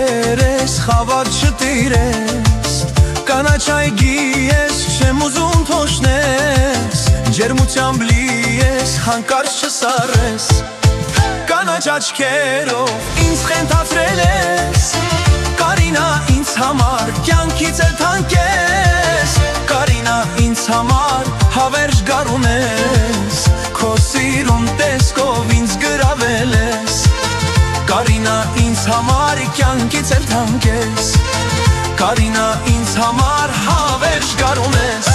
կերես, խավար չտիրես, կանաչայգի ես, չեմ ուզում թոշնես, ջերմությամբ լի ես, հանկարծ չսարես, կանաչ աչքերով ինձ խենթացրել ես, Կարինա ինձ համար կյանքից էլ թանկ ես, Կարինա ինձ համար հավերժ գարուն ես, քո սիրուն տեսքով ինձ գրավել ես, Կարինա ինձ համար կյանքից էլ թանկ ես, Կարինա ինձ համար հավերժ գարուն ես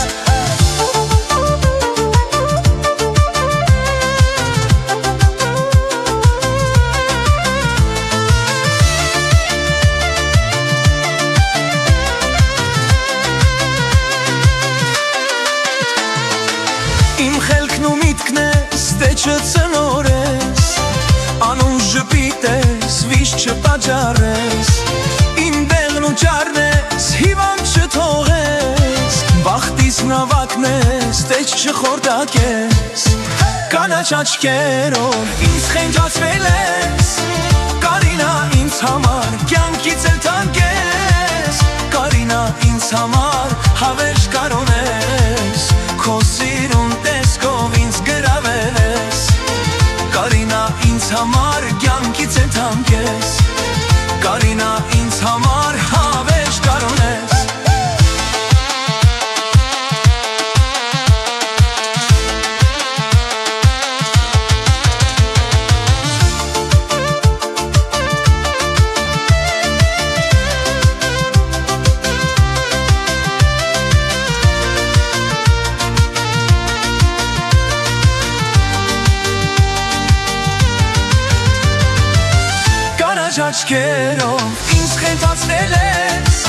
Իմ խելքն ու միտքն ես, դե չծնորես, անուն ժպիտես, վիշ չպաճառես, իմ դեղն ու ճարն ես, հիվանդ չթողես, բախտիս նավակն ես, դե չխորդակես, կանաչ աչքերով ինձ խենջացվել ես, Կարինա ինձ համար կյանքից էլ թանկ ես, Կարինա ինձ համար հավերժ գարուն ես, քո սիրուն տեսքով ինձ գրավել ես, Կարինա ինձ համար կյանքից էլ թանկ ես, Կարինա ինձ համար հավերժ գարուն ես Աչքերով ինձ խենթացրել ես,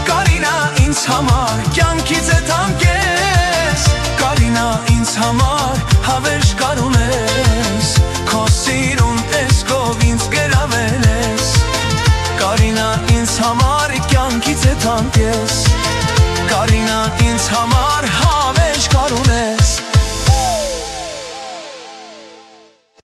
Կարինա ինձ համար կյանքից էլ թանկ ես, Կարինա ինձ համար հավերժ գարուն ես, քո սիրուն տեսքով ինձ գրավել ես, Կարինա ինձ համար կյանքից էլ թանկ ես, Կարինա